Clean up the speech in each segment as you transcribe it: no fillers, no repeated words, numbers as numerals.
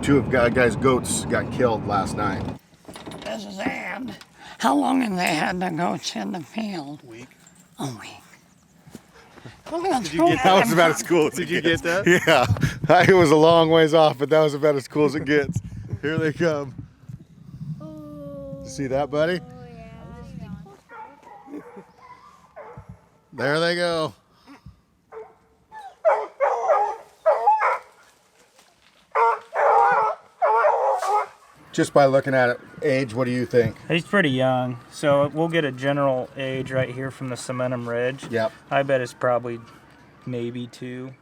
two of guys' goats got killed last night. This is Ann. How long have they had the goats in the field? A week. A week. Did you get That was about as cool as Did it you gets. get that? Yeah, it was a long ways off, but that was about as cool as it gets. Here they come. You see that, buddy? There they go. Just by looking at it, age, what do you think? He's pretty young, so we'll get a general age right here from the cementum ridge. Yep. I bet it's probably maybe 2.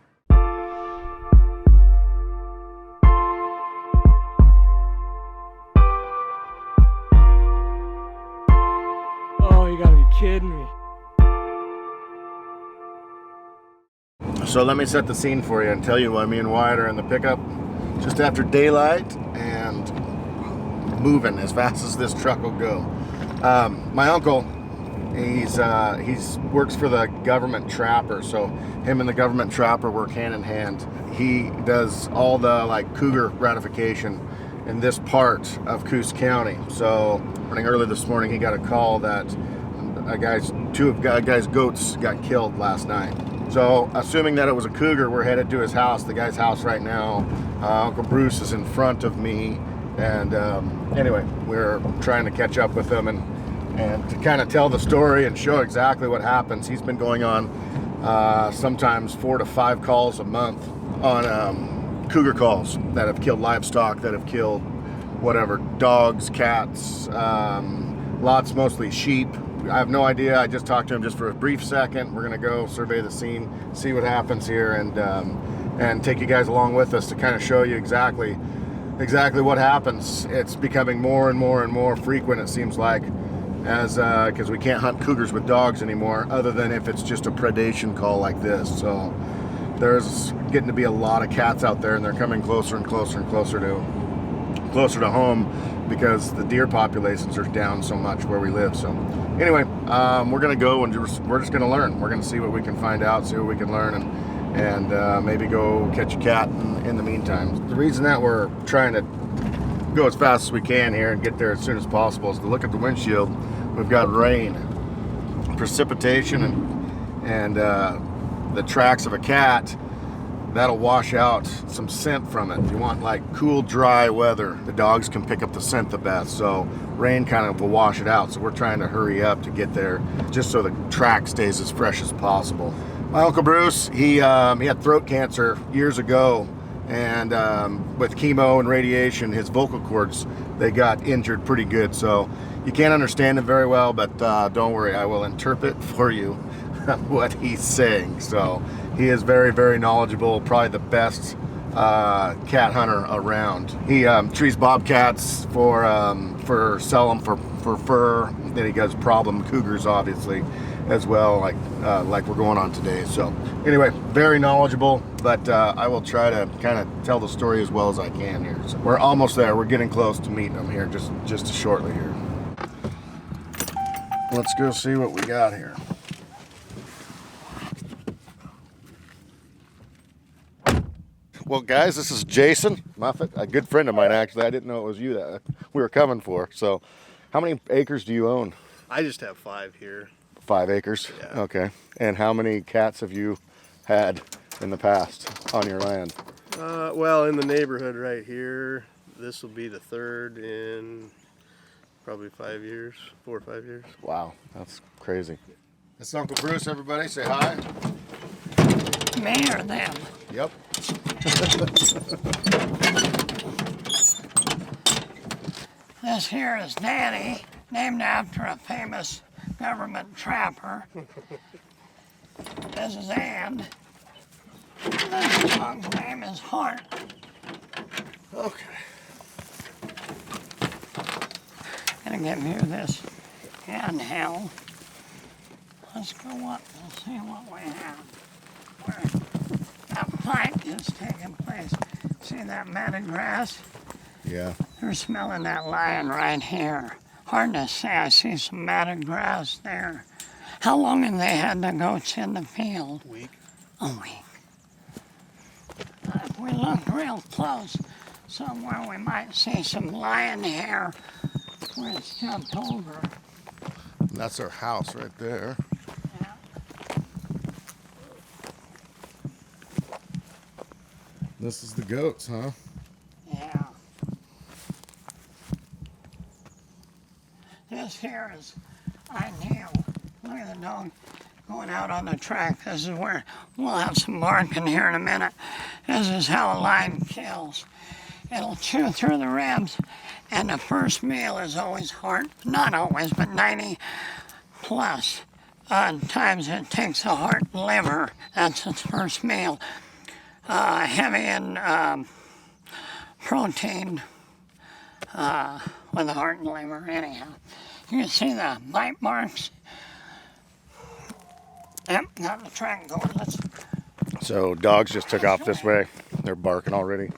Oh, you gotta be kidding me. So let me set the scene for you and tell you why me and Wyatt are in the pickup just after daylight and moving as fast as this truck will go. My uncle, he's works for the government trapper, so him and the government trapper work hand in hand. He does all the cougar ratification in this part of Coos County. So early this morning he got a call that two of guys' goats got killed last night. So assuming that it was a cougar, we're headed to his house, the guy's house right now. Uncle Bruce is in front of me, and anyway, we're trying to catch up with him and to kind of tell the story and show exactly what happens. He's been going on sometimes 4 to 5 calls a month on cougar calls that have killed livestock, that have killed whatever, dogs, cats, lots, mostly sheep. I have no idea. I just talked to him just for a brief second. We're gonna go survey the scene, see what happens here, and take you guys along with us to kind of show you exactly what happens. It's becoming more and more and more frequent, it seems like, as because we can't hunt cougars with dogs anymore, other than if it's just a predation call like this. So there's getting to be a lot of cats out there, and they're coming closer and closer and closer to home because the deer populations are down so much where we live. So anyway, we're gonna go and we're just gonna learn. We're gonna see what we can find out, see what we can learn, and maybe go catch a cat in the meantime. The reason that we're trying to go as fast as we can here and get there as soon as possible is to look at the windshield. We've got rain, precipitation, and the tracks of a cat. That'll wash out some scent from it. You want cool, dry weather. The dogs can pick up the scent the best, so rain kind of will wash it out. So we're trying to hurry up to get there just so the track stays as fresh as possible. My Uncle Bruce, he had throat cancer years ago, and with chemo and radiation, his vocal cords, they got injured pretty good. So you can't understand him very well, but don't worry, I will interpret for you what he's saying. So he is very, very knowledgeable, probably the best cat hunter around. He trees bobcats for sell them for fur. Then he does problem cougars, obviously, as well, like we're going on today. So anyway, very knowledgeable, but I will try to kind of tell the story as well as I can here. So we're almost there. We're getting close to meeting him here just shortly here. Let's go see what we got here. Well, guys, this is Jason Muffet, a good friend of mine, actually. I didn't know it was you that we were coming for. So how many acres do you own? I just have 5 here. 5 acres? Yeah. Okay. And how many cats have you had in the past on your land? Well, in the neighborhood right here, this will be the 3rd in probably 5 years, 4 or 5 years. Wow, that's crazy. It's Uncle Bruce, everybody. Say hi. Me or them? Yep. This here is Danny, named after a famous government trapper. This is Ann. This dog's name is Hart. Okay. Gonna get near this handheld. Let's go up and see what we have. Where that fight is taking place. See that matted grass? Yeah. They're smelling that lion right here. Hard to say. I see some matted grass there. How long have they had the goats in the field? A week. A week. If we look real close, somewhere we might see some lion hair where it's jumped over. That's our house right there. Yeah. This is the goats, huh? Yeah. This here is ideal. Look at the dog going out on the track. This is where we'll have some barking here in a minute. This is how a lion kills. It'll chew through the ribs, and the first meal is always heart. Not always, but 90 plus times it takes the heart and liver. That's its first meal. Heavy in protein with the heart and liver. Anyhow, you can see the bite marks. Yep, got the track going. So dogs just took off this way. They're barking already.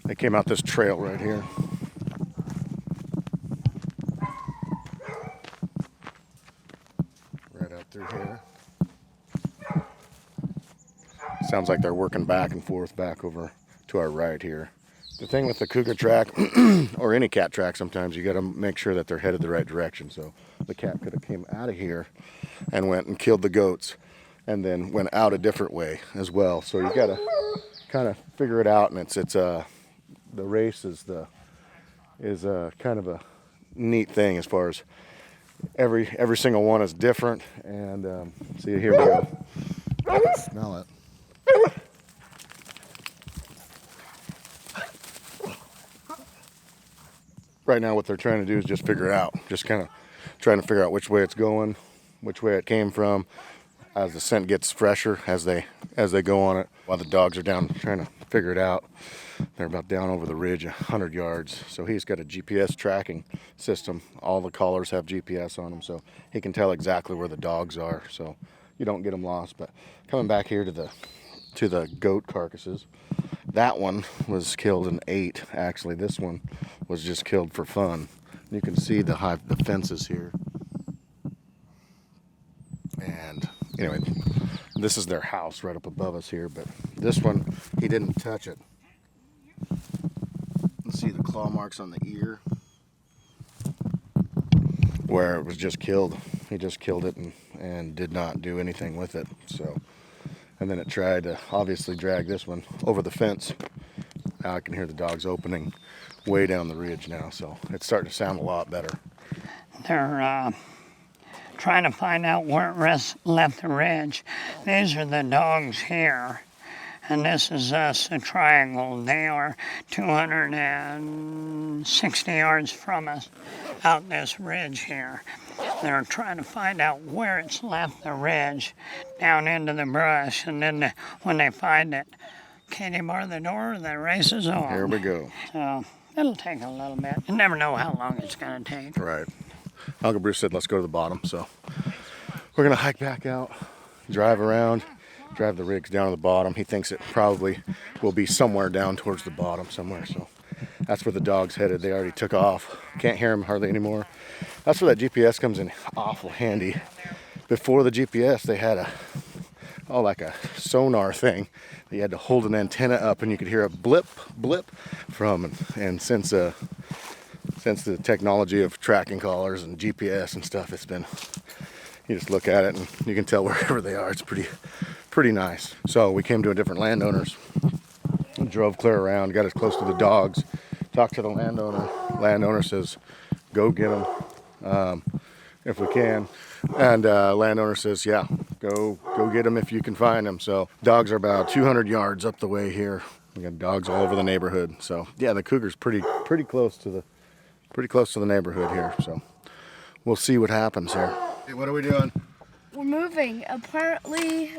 They came out this trail right here. Right out through here. Sounds like they're working back and forth back over to our right here. The thing with the cougar track, or any cat track, sometimes you got to make sure that they're headed the right direction. So the cat could have came out of here and went and killed the goats, and then went out a different way as well. So you got to kind of figure it out, and it's the race is kind of a neat thing as far as every single one is different. And see, here we go. I can smell it. Right now what they're trying to do is just figure it out. Just kind of trying to figure out which way it's going, which way it came from, as the scent gets fresher as they go on it. While the dogs are down trying to figure it out. They're about down over the ridge 100 yards. So he's got a GPS tracking system. All the collars have GPS on them, so he can tell exactly where the dogs are, so you don't get them lost. But coming back here to the goat carcasses, that one was killed and ate. Actually, this one was just killed for fun. You can see the fences here. And anyway, this is their house right up above us here, but this one, he didn't touch it. See the claw marks on the ear where it was just killed. He just killed it and did not do anything with it. So, and then it tried to obviously drag this one over the fence. Now I can hear the dogs opening way down the ridge now, so it's starting to sound a lot better. They're trying to find out where it left the ridge. These are the dogs here, and this is us, a triangle. They are 260 yards from us out this ridge here. They're trying to find out where it's left the ridge down into the brush, and then when they find it, can you bar the door? The race is on. Here we go. So it'll take a little bit. You never know how long it's going to take. Right. Uncle Bruce said let's go to the bottom, so we're gonna hike back out, drive around, drive the rigs down to the bottom. He thinks it probably will be somewhere down towards the bottom somewhere, so that's where the dog's headed. They already took off. Can't hear them hardly anymore. That's where that GPS comes in awful handy. Before the GPS, they had like a sonar thing. You had to hold an antenna up and you could hear a blip, blip from, and since the technology of tracking collars and GPS and stuff, it's been, you just look at it and you can tell wherever they are. It's pretty nice. So we came to a different landowners, drove clear around, got as close to the dogs, talked to the landowner. Landowner says, go get them if we can. And landowner says, yeah, go get them if you can find them. So dogs are about 200 yards up the way here. We got dogs all over the neighborhood. So yeah, the cougar's pretty close to the neighborhood here. So we'll see what happens here. Hey, what are we doing? We're moving. Apparently,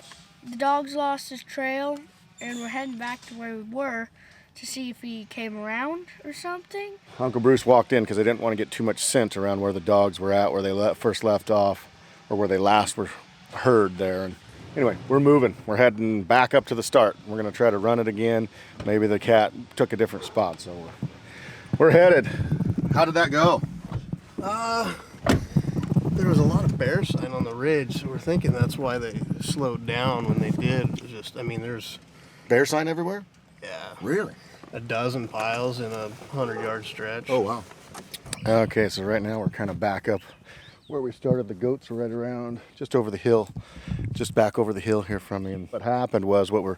the dog's lost his trail, and we're heading back to where we were to see if he came around or something. Uncle Bruce walked in because they didn't want to get too much scent around where the dogs were at, where they first left off, or where they last were heard there. And anyway, we're moving. We're heading back up to the start. We're going to try to run it again. Maybe the cat took a different spot, so we're headed. How did that go? There was a lot of bear sign on the ridge, so we're thinking that's why they slowed down when they did. Just, I mean, there's Bear sign everywhere? yeah. Really? a dozen piles in a 100-yard stretch. Oh, wow. Okay, so right now we're kind of back up where we started. The goats are right around just over the hill, just back over the hill here from me. And what happened was, what we're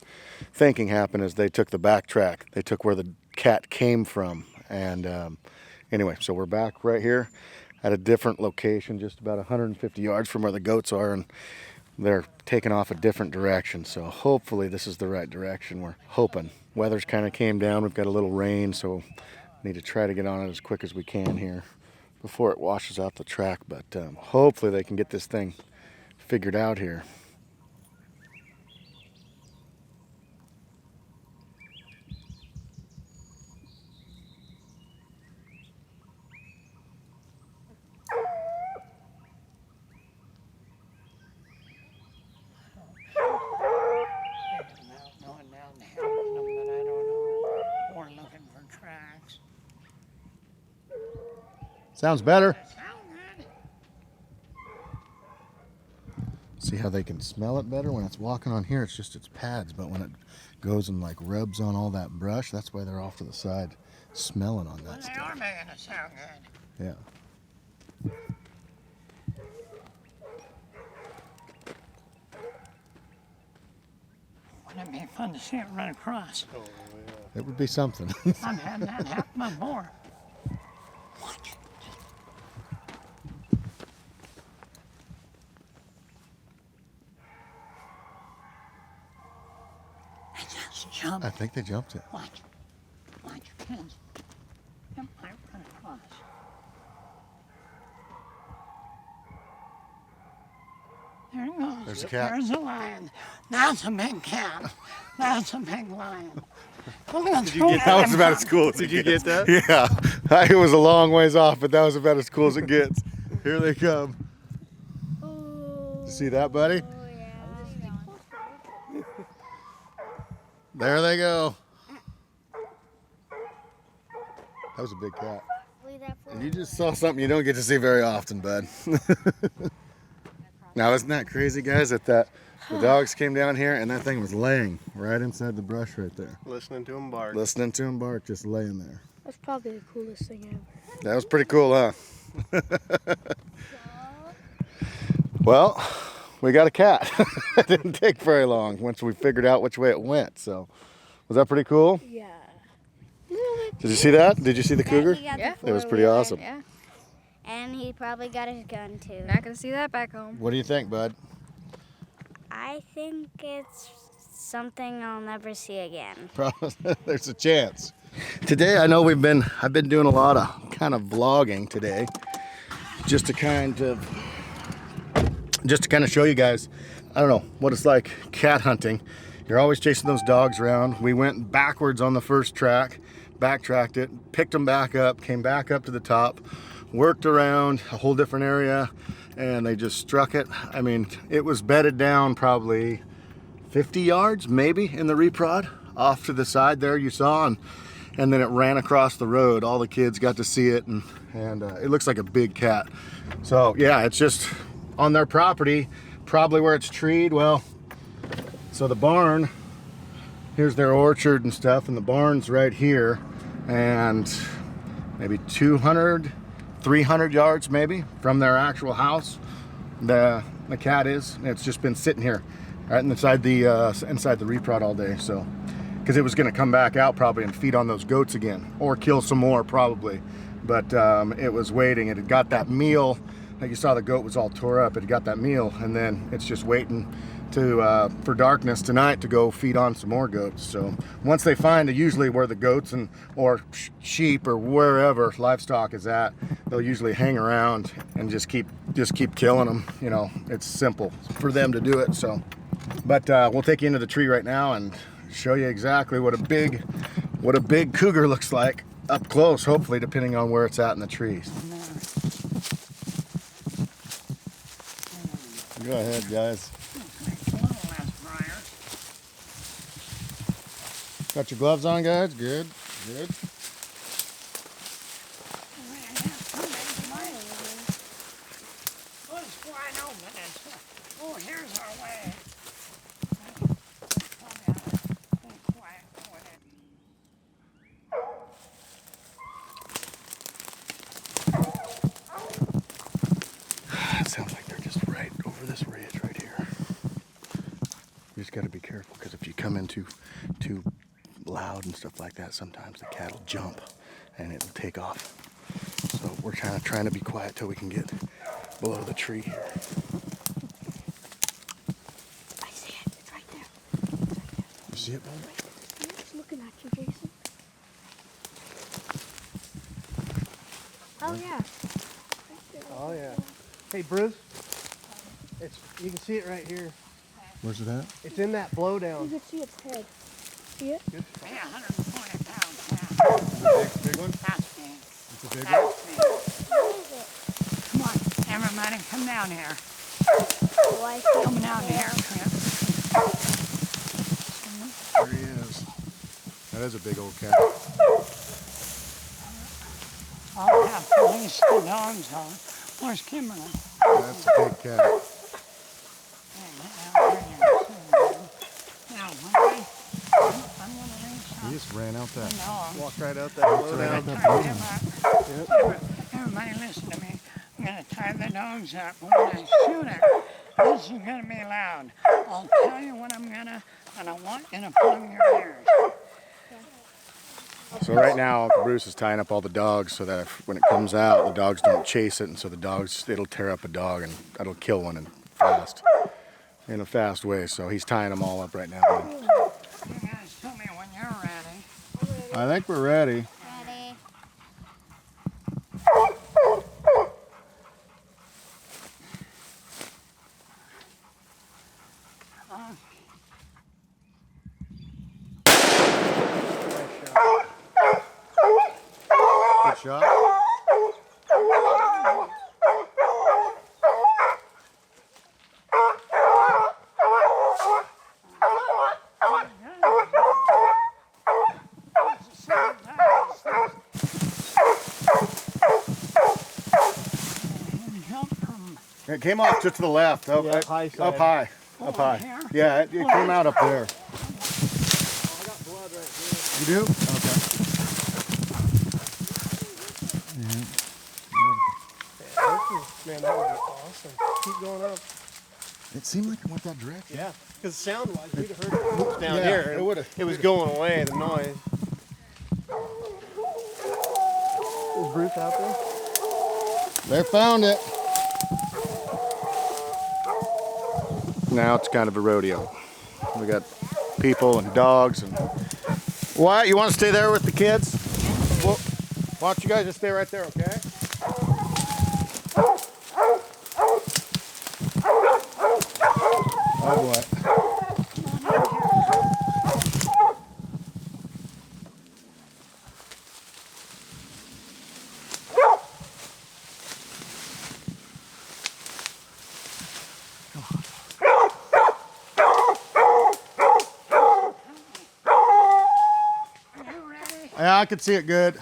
thinking happened is they took the back track. They took where the cat came from. And anyway, so we're back right here at a different location, just about 150 yards from where the goats are, and they're taking off a different direction. So hopefully this is the right direction. We're hoping. Weather's kind of came down. We've got a little rain, so need to try to get on it as quick as we can here before it washes out the track. But hopefully they can get this thing figured out here. Going down the hill with them, but I don't know. Or looking for tracks. Sounds better. Sound good? See how they can smell it better? When it's walking on here, it's just its pads, but when it goes and like rubs on all that brush, that's why they're off to the side smelling on that They stuff. are making it sound good. Yeah. Wouldn't it be fun to see it run across? Oh, yeah. It would be something. I've had that happen before. Watch. They just jumped. I think they jumped it. Watch. Watch your kids. It might run across. There it goes. There's a cat. There's a lion. That's a big cat. That's a big lion. Look at Did you get That was about as cool as Did it you gets. get that? Yeah. It was a long ways off, but that was about as cool as it gets. Here they come. Oh, You see that, buddy? yeah. There they go. That was a big cat. And you just saw something you don't get to see very often, bud. Now, isn't that crazy, guys, that the dogs came down here and that thing was laying right inside the brush right there. Listening to him bark. Listening to him bark, just laying there. That's probably the coolest thing ever. That was pretty cool, huh? Well, we got a cat. It didn't take very long once we figured out which way it went. So, was that pretty cool? Yeah. Did you see that? Did you see the cougar? Yeah. It was pretty awesome. Yeah. And he probably got his gun too. Not gonna see that back home. What do you think, bud? I think it's something I'll never see again. There's a chance. Today, I know I've been doing a lot of kind of vlogging today, just to kind of show you guys, I don't know what it's like cat hunting. You're always chasing those dogs around. We went backwards on the first track, backtracked it, picked them back up, came back up to the top, worked around a whole different area, and they just struck it. I mean, it was bedded down probably 50 yards maybe in the reprod off to the side there you saw, and then it ran across the road. All the kids got to see it, and it looks like a big cat. So yeah, it's just on their property, probably where it's treed. Well, so the barn, here's their orchard and stuff, and the barn's right here, and maybe 200, 300 yards maybe from their actual house. The cat is. It's just been sitting here, right inside the reprod all day. So, because it was going to come back out probably and feed on those goats again, or kill some more probably. But it was waiting. It had got that meal. Like you saw, the goat was all tore up. It had got that meal, and then it's just waiting to for darkness tonight to go feed on some more goats. So once they find usually where the goats or sheep or wherever livestock is at, they'll usually hang around and just keep killing them. You know, it's simple for them to do it. So, but we'll take you into the tree right now and show you exactly what a big cougar looks like up close, hopefully, depending on where it's at in the trees. Go ahead, guys. Got your gloves on, guys? Good, good. Oh, here's our way. got to be careful because if you come in too loud and stuff like that, sometimes the cat will jump and it'll take off. So we're trying to be quiet till we can get below the tree here. I see it. It's right there. It's right there. You see it, bud? It's looking at you, Jason. Oh yeah. Oh yeah. Hey Bruce, you can see it right here. Where's it at? It's in that blowdown. You can see its head. See it? Yeah, 140 pounds. Big one? That's me. It's a big one? That's me. Come on, everybody, come down here. Come down here, Trent. There he is. That is a big old cat. I'll have to leash the dogs on. Where's Kimberly? That's a big cat. Now, I'm going to leash He just ran out that. dogs. Walk right out that blowdown. Everybody listen to me. I'm going to tie the dogs up. When I shoot it, this is going to be loud. I'll tell you what I'm going to, and I want you to plug your ears. So right now, Uncle Bruce is tying up all the dogs so that when it comes out, the dogs don't chase it, and so it'll tear up a dog and it'll kill one in a fast way. So he's tying them all up right now. You guys tell me when you're ready. I think we're ready. Ready? Good shot. It came off just to the left. Up, Yeah, high side. up high. Up high. Yeah, it came out up there. I got blood right here. You do? Okay. Man, that would be awesome. Keep going up. It seemed like it went that direction. Yeah, because sound-wise, we'd have heard the whoops down Yeah, here. it would've. It was going away, the noise. Is Bruce out there? They found it. Now it's kind of a rodeo. We got people and dogs and. Wyatt, you want to stay there with the kids? Well, why don't you guys just stay right there, okay? Oh boy. Yeah, I could see it good.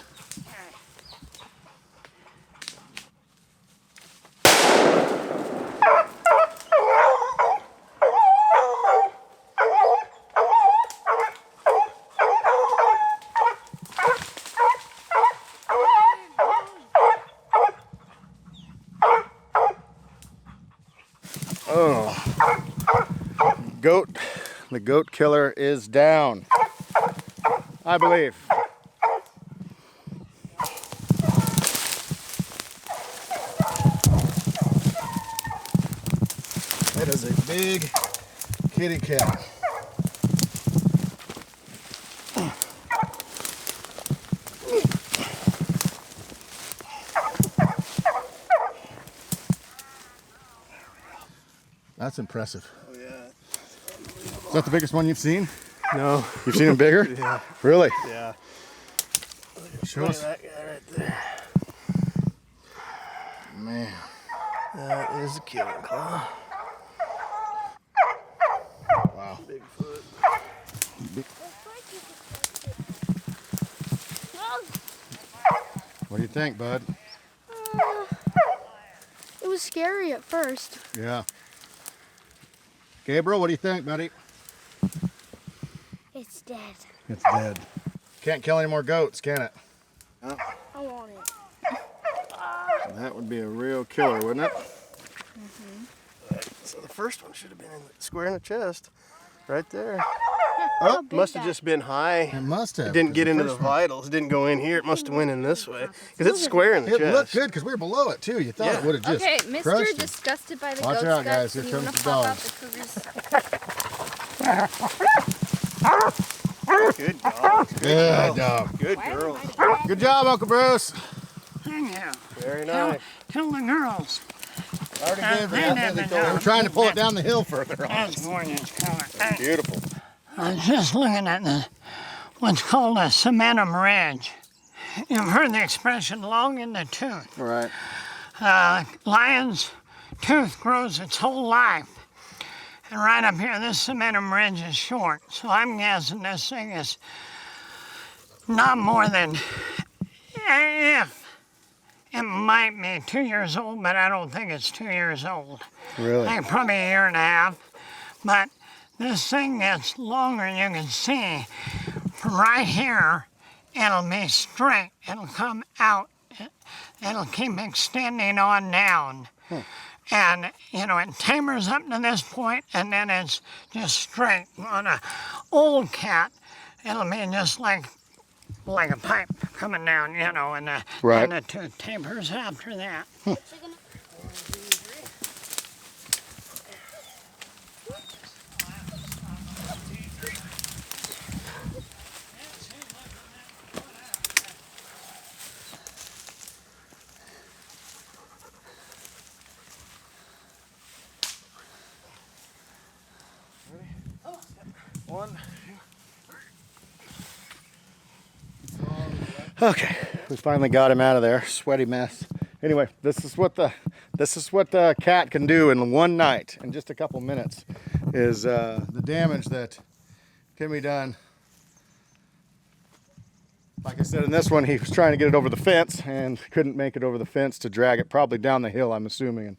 Oh, the goat killer is down, I believe. That is a big kitty cat. That's impressive. Oh, yeah. Is that the biggest one you've seen? No. You've seen them bigger? Yeah. Really? Yeah. Show Look us. at that guy right there. Man. That is a killing claw. Wow. Bigfoot. What do you think, bud? It was scary at first. Yeah. Gabriel, what do you think, buddy? It's dead. It's dead. Can't kill any more goats, can it? I want it. That would be a real killer, wouldn't it? So the first one should have been square in the chest. Right there. Oh, Must have just been high. It must have. It didn't get into the first one- vitals. It didn't go in here. It must have went in this way. Because it's square in the It chest. looked good because we were below it too. You thought Yeah. it would have just Okay, crushed Mr. it. Disgusted by the Watch goat's out, guys. guts, Here and you comes want the to pop out dogs. the cougar's... Good dog. Good dog. Good girl. Good job, Uncle Bruce. Thank you. Very Tell, nice. tell the girls. Already did, but they that's what never they told me. know. We're trying to pull it down the hill further on. That's gorgeous color. Beautiful. I was just looking at what's called a cementum ridge. You've heard the expression long in the tooth. Right. Lion's tooth grows its whole life. And right up here, this cementum ridge is short. So I'm guessing this thing is not more than, if it might be 2 years old, but I don't think it's 2 years old. Really? Like probably a year and a half. But this thing gets longer, you can see from right here, it'll be straight. It'll come out. It'll keep extending on down. And, you know, it tapers up to this point, and then it's just straight. On an old cat, it'll be just like a pipe coming down, you know, and the tooth tapers after that. Okay, we finally got him out of there. Sweaty mess. Anyway, this is what the cat can do in one night, in just a couple minutes, is the damage that can be done. Like I said, in this one, he was trying to get it over the fence and couldn't make it over the fence to drag it probably down the hill, I'm assuming,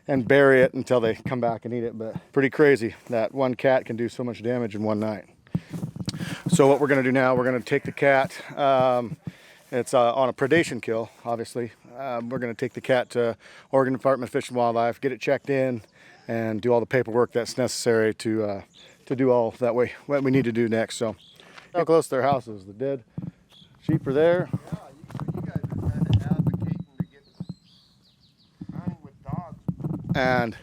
and bury it until they come back and eat it. But pretty crazy that one cat can do so much damage in one night. So what we're going to do now, we're going to take the cat. It's on a predation kill, obviously. We're going to take the cat to Oregon Department of Fish and Wildlife, get it checked in, and do all the paperwork that's necessary to do all that way what we need to do next. So, how close to their houses? The dead sheep are there. Yeah, you guys are kind of advocating to get hunting with dogs. And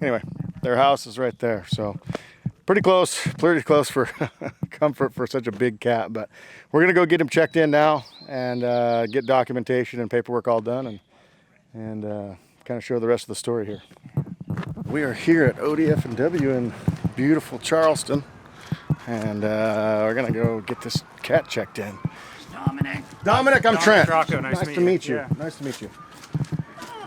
anyway, their house is right there. So pretty close for comfort for such a big cat. But we're gonna go get him checked in now and get documentation and paperwork all done and kind of show the rest of the story here. We are here at ODF&W in beautiful Charleston, and we're gonna go get this cat checked in. Dominic, I'm Trent. Rocco, nice to meet you. Yeah. Nice to meet you.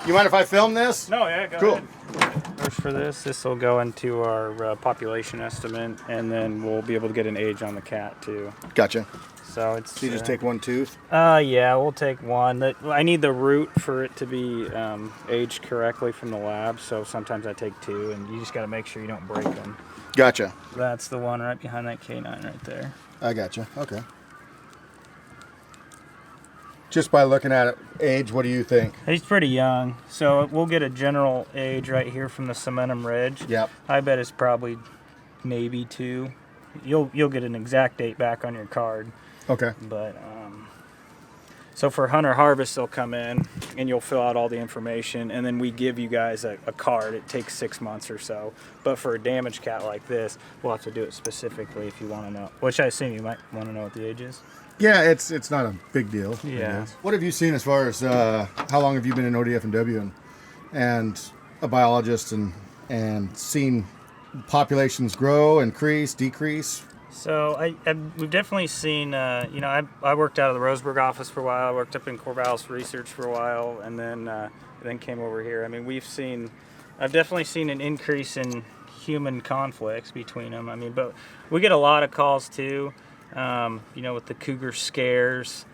You mind if I film this? No, yeah, go Cool. ahead. First for this will go into our population estimate, and then we'll be able to get an age on the cat too. Gotcha. So it's. So you just take one tooth? Yeah, we'll take one. I need the root for it to be aged correctly from the lab, so sometimes I take two, and you just got to make sure you don't break them. Gotcha. That's the one right behind that canine right there. I gotcha. Okay. Just by looking at it, age, what do you think? He's pretty young, so we'll get a general age right here from the cementum ridge. Yep. I bet it's probably maybe 2. You'll get an exact date back on your card. Okay. But so for hunter harvest, they'll come in and you'll fill out all the information, and then we give you guys a card. It takes 6 months or so. But for a damaged cat like this, we'll have to do it specifically if you want to know. Which I assume you might want to know what the age is. Yeah, it's not a big deal. I Yeah. guess. What have you seen as far as how long have you been in ODF&W and a biologist and seen populations grow, increase, decrease? So we've definitely seen, I worked out of the Roseburg office for a while. I worked up in Corvallis Research for a while, and then came over here. I mean, I've definitely seen an increase in human conflicts between them. I mean, but we get a lot of calls too, with the cougar scares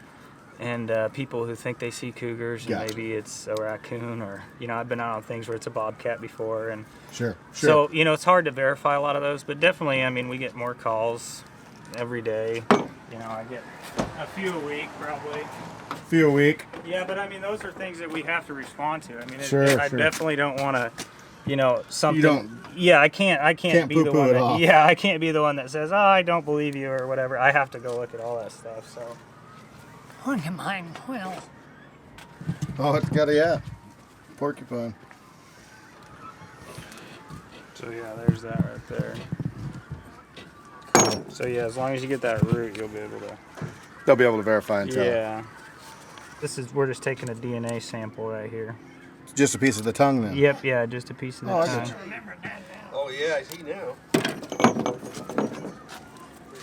and people who think they see cougars and Gotcha. maybe it's a raccoon or, I've been out on things where it's a bobcat before. And Sure. so, it's hard to verify a lot of those, but definitely, I mean, we get more calls every day. I get a few a week probably. Few a week. Yeah, but I mean, those are things that we have to respond to. I mean, Sure. I definitely don't want to you know, something. You don't. Yeah, I can't be the poo-poo one it that. off. Yeah, I can't be the one that says, "Oh, I don't believe you" or whatever. I have to go look at all that stuff. So. Look at mine quill. Oh, it's got a porcupine. So yeah, there's that right there. So yeah, as long as you get that root, you'll be able to. They'll be able to verify and tell. Yeah. We're just taking a DNA sample right here. Just a piece of the tongue then. Yep, yeah, just a piece of the I tongue. get you. Oh yeah, I see now.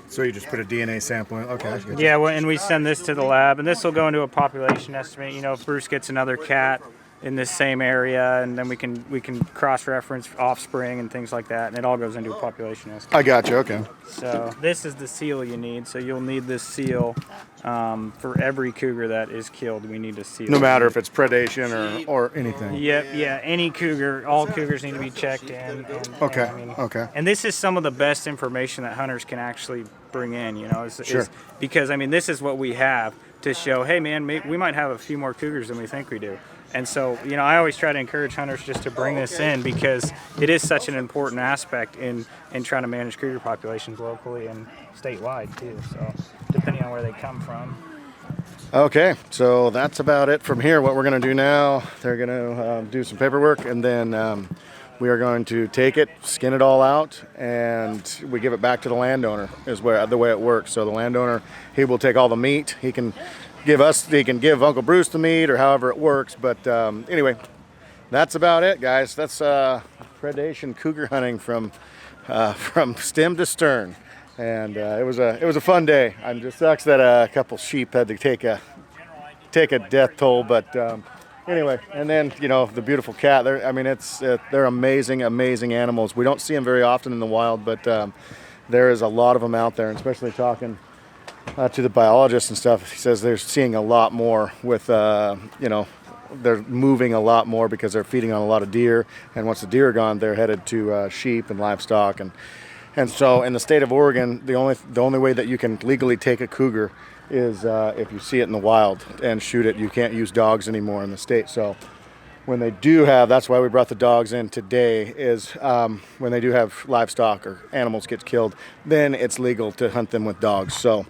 So you just put a DNA sample in. Okay. I get you. Yeah, well, and we send this to the lab, and this will go into a population estimate. You know, if Bruce gets another cat in this same area, and then we can cross-reference offspring and things like that, and it all goes into a population estimate. I got you. Okay. So this is the seal you need. So you'll need this seal for every cougar that is killed. We need a seal. No matter if it's predation or anything. Yep, yeah. Any cougar, all cougars need to be checked in. And, Okay. I mean, Okay. And this is some of the best information that hunters can actually bring in. You know, Sure. because I mean, this is what we have to show. Hey, man, we might have a few more cougars than we think we do. And so, you know, I always try to encourage hunters just to bring this in because it is such an important aspect in trying to manage cougar populations locally and statewide too. So, depending on where they come from. Okay, so that's about it from here. What we're going to do now, they're going to do some paperwork, and then we are going to take it, skin it all out, and we give it back to the landowner is the way it works. So the landowner, he will take all the meat. He can give Uncle Bruce the meat or however it works. But anyway, that's about it, guys. That's predation cougar hunting from stem to stern. And it was a fun day. It just sucks that a couple sheep had to take a death toll, but anyway. And then you know the beautiful cat. They're amazing animals. We don't see them very often in the wild, but there is a lot of them out there, and especially talking to the biologists and stuff. He says they're seeing a lot more with they're moving a lot more because they're feeding on a lot of deer, and once the deer are gone, they're headed to sheep and livestock. And so in the state of Oregon, the only way that you can legally take a cougar is if you see it in the wild and shoot it. You can't use dogs anymore in the state. So when they do have, that's why we brought the dogs in today, is when they do have livestock or animals get killed, then it's legal to hunt them with dogs. So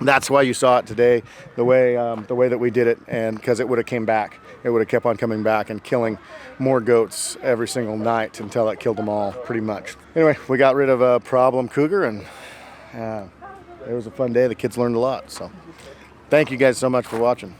that's why you saw it today, the way that we did it, and because it would have came back. It would have kept on coming back and killing more goats every single night until it killed them all, pretty much. Anyway, we got rid of a problem cougar, and it was a fun day. The kids learned a lot. So thank you guys so much for watching.